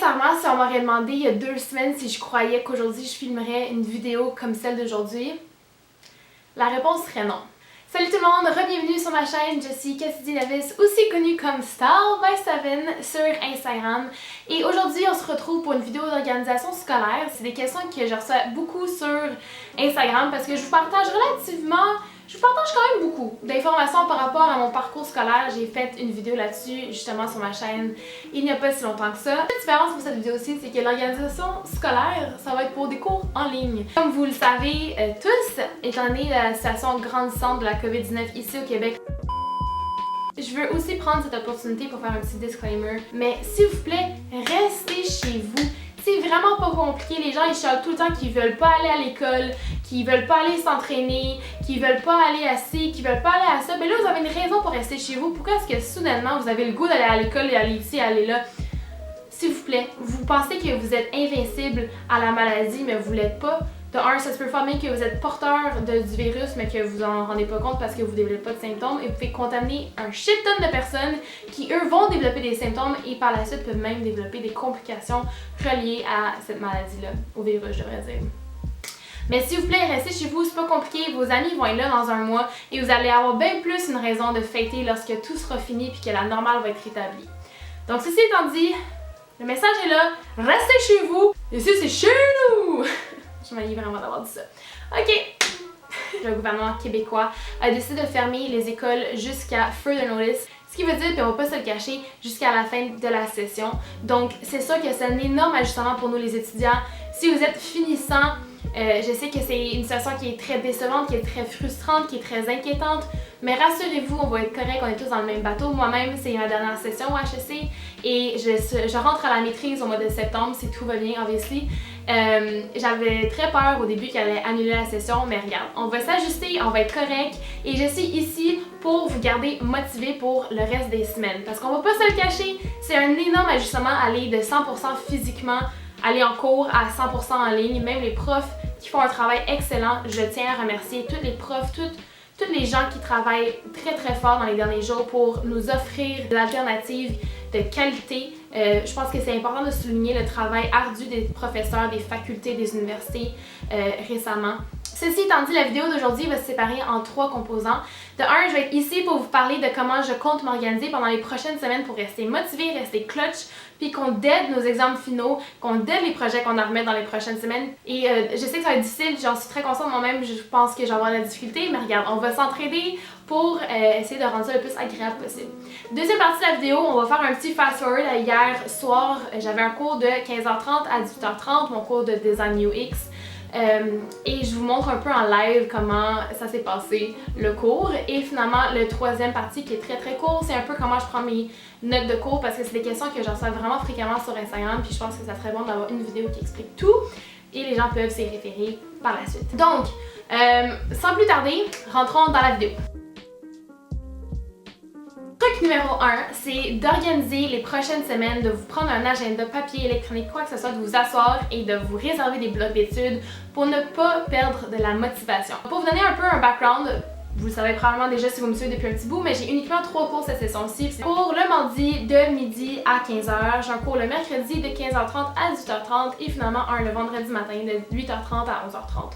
Sincèrement, si on m'aurait demandé il y a 2 semaines si je croyais qu'aujourd'hui je filmerais une vidéo comme celle d'aujourd'hui, la réponse serait non. Salut tout le monde, re-bienvenue sur ma chaîne, je suis Cassidy Nevis, aussi connue comme Style by Seven sur Instagram. Et aujourd'hui, on se retrouve pour une vidéo d'organisation scolaire. C'est des questions que je reçois beaucoup sur Instagram parce que je vous partage quand même beaucoup d'informations par rapport à mon parcours scolaire. J'ai fait une vidéo là-dessus justement sur ma chaîne il n'y a pas si longtemps que ça. La différence pour cette vidéo aussi, c'est que l'organisation scolaire, ça va être pour des cours en ligne. Comme vous le savez tous, étant donné la situation grandissante de la COVID-19 ici au Québec, je veux aussi prendre cette opportunité pour faire un petit disclaimer. Mais s'il vous plaît, restez chez vous. C'est vraiment pas compliqué, les gens ils chialent tout le temps qu'ils veulent pas aller à l'école, qu'ils veulent pas aller s'entraîner, qu'ils veulent pas aller à ci, qu'ils veulent pas aller à ça. Mais là vous avez une raison pour rester chez vous. Pourquoi est-ce que soudainement vous avez le goût d'aller à l'école et aller ici, aller là? S'il vous plaît, vous pensez que vous êtes invincible à la maladie mais vous l'êtes pas. De un, ça se peut fort bien que vous êtes porteur du virus mais que vous en rendez pas compte parce que vous développez pas de symptômes et vous pouvez contaminer un shit ton de personnes qui eux vont développer des symptômes et par la suite peuvent même développer des complications reliées à cette maladie-là, au virus je devrais dire. Mais s'il vous plaît, restez chez vous, c'est pas compliqué, vos amis vont être là dans un mois et vous allez avoir bien plus une raison de fêter lorsque tout sera fini puis que la normale va être rétablie. Donc ceci étant dit, le message est là, restez chez vous, ici c'est chez nous! Je m'ennuie vraiment d'avoir dit ça. Ok! Le gouvernement québécois a décidé de fermer les écoles jusqu'à further notice. Ce qui veut dire qu'on va pas se le cacher jusqu'à la fin de la session. Donc c'est sûr que c'est un énorme ajustement pour nous les étudiants. Si vous êtes finissant, je sais que c'est une situation qui est très décevante, qui est très frustrante, qui est très inquiétante. Mais rassurez-vous, on va être correct, on est tous dans le même bateau. Moi-même, c'est ma dernière session au HEC et je rentre à la maîtrise au mois de septembre si tout va bien, obviously. J'avais très peur au début qu'elle allait annuler la session, mais regarde, on va s'ajuster, on va être correct et je suis ici pour vous garder motivé pour le reste des semaines. Parce qu'on va pas se le cacher, c'est un énorme ajustement aller de 100% physiquement, aller en cours à 100% en ligne, même les profs qui font un travail excellent. Je tiens à remercier tous les profs, tous les gens qui travaillent très très fort dans les derniers jours pour nous offrir des alternatives de qualité. Je pense que c'est important de souligner le travail ardu des professeurs, des facultés, des universités récemment. Ceci étant dit, la vidéo d'aujourd'hui va se séparer en 3 composants. De un, je vais être ici pour vous parler de comment je compte m'organiser pendant les prochaines semaines pour rester motivée, rester clutch, puis qu'on dead nos examens finaux, qu'on dead les projets qu'on a remis dans les prochaines semaines. Et je sais que ça va être difficile, j'en suis très consciente moi-même, je pense que je vais avoir de la difficulté, mais regarde, on va s'entraider pour essayer de rendre ça le plus agréable possible. Deuxième partie de la vidéo, on va faire un petit fast-forward. Hier soir, j'avais un cours de 15h30 à 18h30, mon cours de Design UX. Et je vous montre un peu en live comment ça s'est passé le cours. Et finalement, le troisième partie qui est très très court, c'est un peu comment je prends mes notes de cours parce que c'est des questions que j'en reçois vraiment fréquemment sur Instagram. Puis je pense que ça serait bon d'avoir une vidéo qui explique tout et les gens peuvent s'y référer par la suite. Donc, sans plus tarder, rentrons dans la vidéo. Truc numéro 1, c'est d'organiser les prochaines semaines, de vous prendre un agenda papier, électronique, quoi que ce soit, de vous asseoir et de vous réserver des blocs d'études pour ne pas perdre de la motivation. Pour vous donner un peu un background, vous le savez probablement déjà si vous me suivez depuis un petit bout, mais j'ai uniquement 3 cours cette session-ci. C'est cours le mardi de midi à 15h, j'ai un cours le mercredi de 15h30 à 18h30 et finalement un le vendredi matin de 8h30 à 11h30.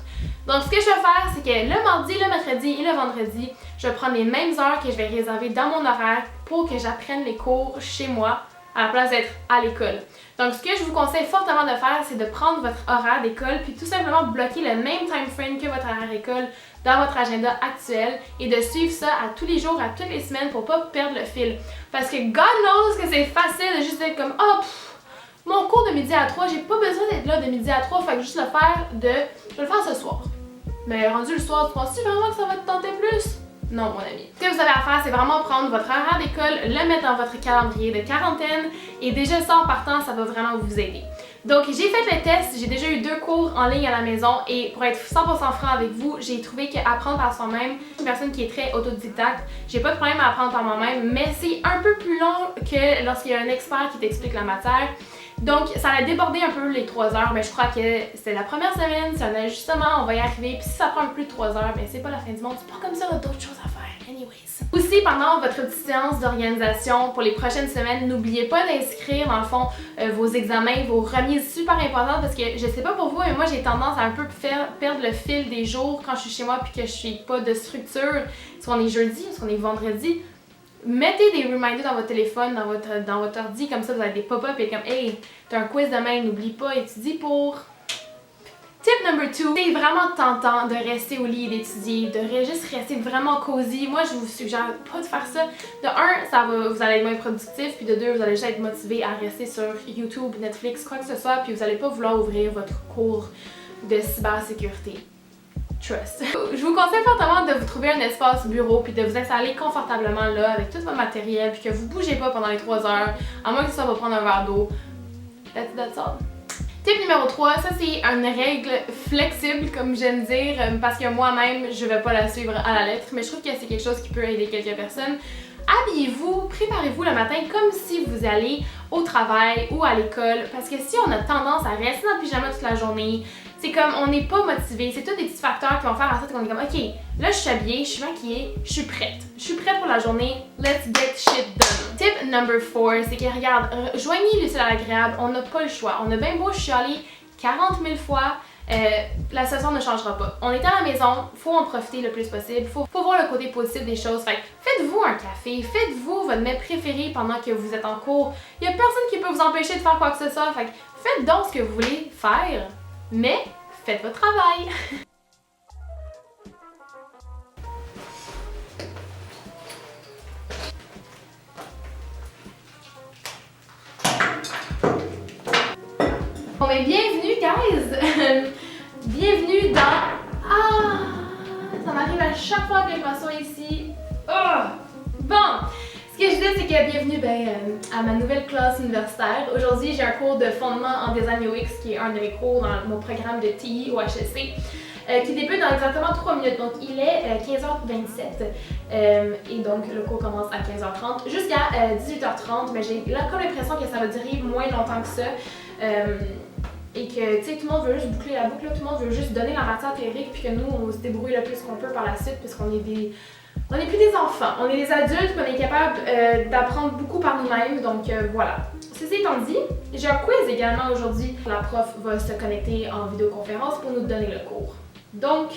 Donc ce que je vais faire, c'est que le mardi, le mercredi et le vendredi, je vais prendre les mêmes heures que je vais réserver dans mon horaire pour que j'apprenne les cours chez moi à la place d'être à l'école. Donc ce que je vous conseille fortement de faire, c'est de prendre votre horaire d'école puis tout simplement bloquer le même time frame que votre horaire d'école dans votre agenda actuel et de suivre ça à tous les jours, à toutes les semaines pour pas perdre le fil. Parce que God knows que c'est facile de juste être comme « Oh, mon cours de midi à 3, j'ai pas besoin d'être là de midi à 3, fait que juste le faire je vais le faire ce soir. » Mais rendu le soir, tu penses-tu vraiment que ça va te tenter plus? Non, mon ami. Ce que vous avez à faire, c'est vraiment prendre votre horaire d'école, le mettre dans votre calendrier de quarantaine et déjà ça en partant, ça va vraiment vous aider. Donc j'ai fait le test, j'ai déjà eu 2 cours en ligne à la maison et pour être 100% franc avec vous, j'ai trouvé qu'apprendre par soi-même, une personne qui est très autodidacte, j'ai pas de problème à apprendre par moi-même, mais c'est un peu plus long que lorsqu'il y a un expert qui t'explique la matière. Donc ça a débordé un peu les 3 heures, mais je crois que c'est la première semaine, c'est un ajustement, on va y arriver. Puis si ça prend plus de 3 heures, ben c'est pas la fin du monde, c'est pas comme ça, on a d'autres choses à faire. Anyways. Aussi, pendant votre petite séance d'organisation pour les prochaines semaines, n'oubliez pas d'inscrire dans le fond vos examens, vos remises super importantes parce que je sais pas pour vous, mais moi j'ai tendance à un peu perdre le fil des jours quand je suis chez moi puis que je suis pas de structure. Est-ce qu'on est jeudi, est-ce qu'on est vendredi? Mettez des reminders dans votre téléphone, dans votre ordi, comme ça vous avez des pop-up et comme hey, t'as un quiz demain, n'oublie pas, étudie pour. Tip number 2, c'est vraiment tentant de rester au lit et d'étudier, de juste rester vraiment cosy. Moi, je vous suggère pas de faire ça. De 1, vous allez être moins productif, puis de 2, vous allez juste être motivé à rester sur YouTube, Netflix, quoi que ce soit, puis vous allez pas vouloir ouvrir votre cours de cybersécurité. Trust. Je vous conseille fortement de vous trouver un espace bureau puis de vous installer confortablement là avec tout votre matériel puis que vous bougez pas pendant les 3 heures, à moins que ça va prendre un verre d'eau. That's all. Tip numéro 3, ça c'est une règle flexible comme j'aime dire parce que moi-même je vais pas la suivre à la lettre mais je trouve que c'est quelque chose qui peut aider quelques personnes. Habillez-vous, préparez-vous le matin comme si vous allez au travail ou à l'école parce que si on a tendance à rester dans le pyjama toute la journée, c'est comme on n'est pas motivé, c'est tous des petits facteurs qui vont faire en sorte qu'on est comme ok, là je suis habillée, je suis maquillée, je suis prête. Je suis prête pour la journée, let's get shit done. Tip number 4, c'est que regarde, joignez l'utile à l'agréable, on n'a pas le choix. On a bien beau chialer 40 000 fois, la situation ne changera pas. On est à la maison, faut en profiter le plus possible, faut voir le côté positif des choses. Fait faites-vous un café, faites-vous votre mets préféré pendant que vous êtes en cours. Il y a personne qui peut vous empêcher de faire quoi que ce soit. Fait faites donc ce que vous voulez faire, mais faites votre travail. Bon mais bienvenue guys! Bienvenue dans... Ah! Ça m'arrive à chaque fois que je m'assois ici. Oh! Bon! Ce que je dis c'est que bienvenue à ma nouvelle classe universitaire. Aujourd'hui j'ai un cours de fondement en design UX qui est un de mes cours dans mon programme de TI au HEC. Qui débute dans exactement 3 minutes. Donc il est 15h27 et donc le cours commence à 15h30 jusqu'à 18h30, mais j'ai comme l'impression que ça va durer moins longtemps que ça. Et que, tu sais, tout le monde veut juste boucler la boucle, tout le monde veut juste donner la matière théorique, puis que nous, on se débrouille le plus qu'on peut par la suite, puisqu'on est on n'est plus des enfants, on est des adultes, puis on est capable d'apprendre beaucoup par nous-mêmes, donc voilà. Ceci étant dit, j'ai un quiz également aujourd'hui. La prof va se connecter en vidéoconférence pour nous donner le cours. Donc,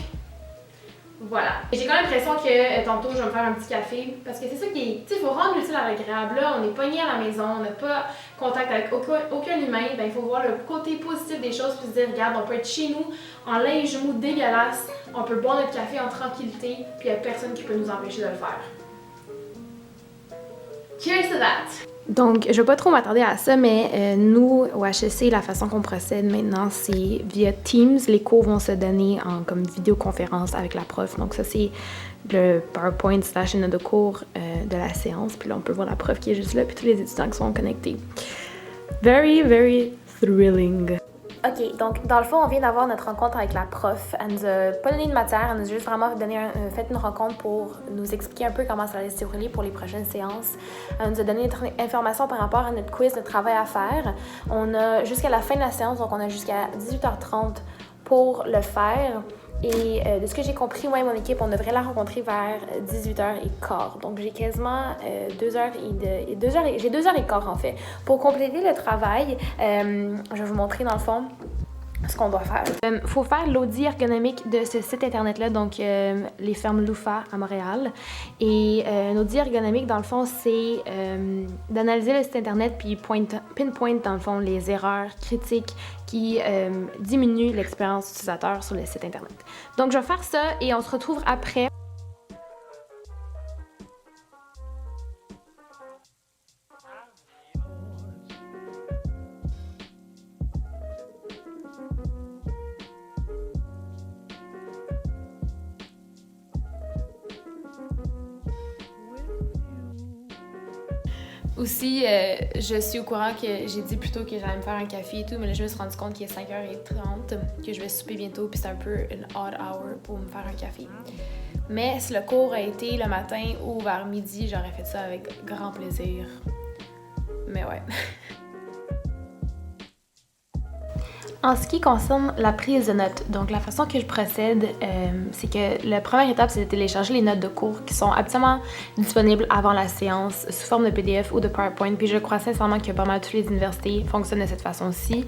voilà. J'ai quand même l'impression que tantôt, je vais me faire un petit café, parce que c'est ça qui est... Tu sais, il faut rendre l'utile à l'agréable. Là, on est pogné à la maison, on n'a pas contact avec aucun humain. Ben, il faut voir le côté positif des choses, puis se dire, regarde, on peut être chez nous, en linge mou dégueulasse, on peut boire notre café en tranquillité, puis il n'y a personne qui peut nous empêcher de le faire. Cheers to that! Donc, je ne vais pas trop m'attarder à ça, mais nous, au HEC, la façon qu'on procède maintenant, c'est via Teams. Les cours vont se donner en comme vidéoconférence avec la prof. Donc ça, c'est le PowerPoint / une de cours de la séance. Puis là, on peut voir la prof qui est juste là, puis tous les étudiants qui sont connectés. Very, very thrilling. Ok, donc dans le fond, on vient d'avoir notre rencontre avec la prof. Elle nous a pas donné de matière, elle nous a juste vraiment fait une rencontre pour nous expliquer un peu comment ça allait se dérouler pour les prochaines séances. Elle nous a donné notre information par rapport à notre quiz, notre travail à faire. On a jusqu'à la fin de la séance, donc on a jusqu'à 18h30 pour le faire. Et de ce que j'ai compris, moi et mon équipe, on devrait la rencontrer vers 18h15. Donc j'ai quasiment 2h15 en fait. Pour compléter le travail, je vais vous montrer dans le fond ce qu'on doit faire. Il faut faire l'audit ergonomique de ce site internet-là, donc les fermes Loufa à Montréal. Et un audit ergonomique, dans le fond, c'est d'analyser le site internet puis pinpoint, dans le fond, les erreurs critiques qui diminuent l'expérience utilisateur sur le site internet. Donc, je vais faire ça et on se retrouve après. Aussi, je suis au courant que j'ai dit plus tôt que j'allais me faire un café et tout, mais là, je me suis rendu compte qu'il est 5h30, que je vais souper bientôt, puis c'est un peu une odd hour pour me faire un café. Mais si le cours a été le matin ou vers midi, j'aurais fait ça avec grand plaisir. Mais ouais. En ce qui concerne la prise de notes, donc la façon que je procède, c'est que la première étape, c'est de télécharger les notes de cours qui sont absolument disponibles avant la séance sous forme de PDF ou de PowerPoint. Puis je crois sincèrement que pas mal toutes les universités fonctionnent de cette façon-ci.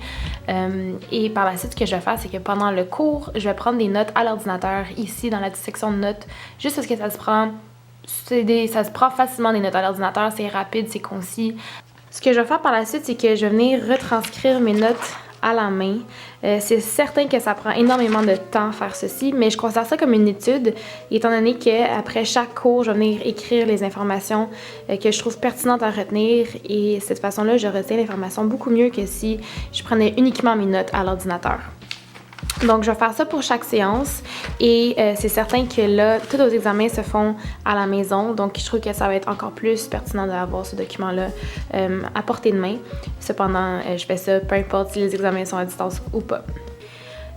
Et par la suite, ce que je vais faire, c'est que pendant le cours, je vais prendre des notes à l'ordinateur ici dans la section de notes, juste parce que ça se prend facilement des notes à l'ordinateur, c'est rapide, c'est concis. Ce que je vais faire par la suite, c'est que je vais venir retranscrire mes notes à la main. C'est certain que ça prend énormément de temps faire ceci, mais je considère ça comme une étude, étant donné qu'après chaque cours, je vais venir écrire les informations que je trouve pertinentes à retenir et de cette façon-là, je retiens l'information beaucoup mieux que si je prenais uniquement mes notes à l'ordinateur. Donc, je vais faire ça pour chaque séance et c'est certain que là, tous nos examens se font à la maison. Donc, je trouve que ça va être encore plus pertinent d'avoir ce document-là à portée de main. Cependant, je fais ça peu importe si les examens sont à distance ou pas.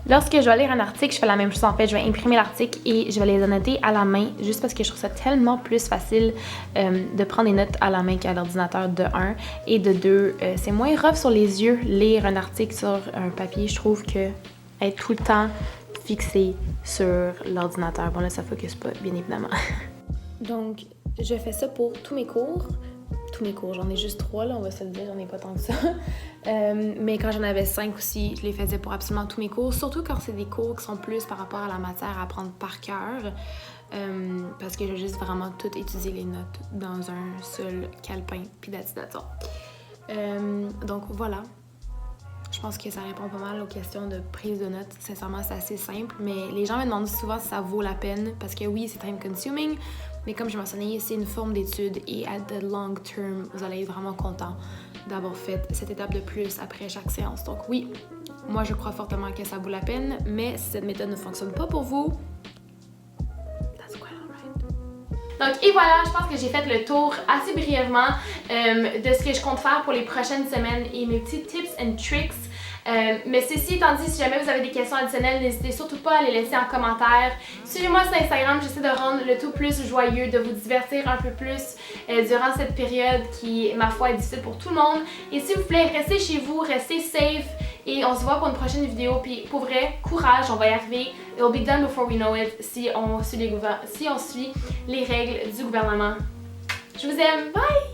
Lorsque je vais lire un article, je fais la même chose en fait. Je vais imprimer l'article et je vais les annoter à la main juste parce que je trouve ça tellement plus facile de prendre des notes à la main qu'à l'ordinateur de 1. Et de 2, c'est moins rough sur les yeux lire un article sur un papier. Je trouve que être tout le temps fixé sur l'ordinateur. Bon là, ça focus pas, bien évidemment. Donc, je fais ça pour tous mes cours. Tous mes cours, j'en ai juste 3, là, on va se le dire, j'en ai pas tant que ça. Mais quand j'en avais 5 aussi, je les faisais pour absolument tous mes cours. Surtout quand c'est des cours qui sont plus par rapport à la matière à apprendre par cœur. Parce que j'ai juste vraiment tout étudié les notes dans un seul calepin, puis that's all. Donc voilà. Je pense que ça répond pas mal aux questions de prise de notes. Sincèrement, c'est assez simple, mais les gens me demandent souvent si ça vaut la peine parce que oui, c'est time consuming, mais comme je mentionnais, c'est une forme d'étude et at the long term, vous allez être vraiment content d'avoir fait cette étape de plus après chaque séance. Donc oui, moi je crois fortement que ça vaut la peine, mais si cette méthode ne fonctionne pas pour vous, that's quite alright. Donc et voilà, je pense que j'ai fait le tour assez brièvement de ce que je compte faire pour les prochaines semaines et mes petits tips and tricks. Mais ceci étant dit, si jamais vous avez des questions additionnelles, n'hésitez surtout pas à les laisser en commentaire. Suivez-moi sur Instagram, j'essaie de rendre le tout plus joyeux, de vous divertir un peu plus durant cette période qui, ma foi, est difficile pour tout le monde. Et s'il vous plaît, restez chez vous, restez safe et on se voit pour une prochaine vidéo. Puis pour vrai, courage, on va y arriver. It'll be done before we know it si on suit les règles du gouvernement. Je vous aime, bye!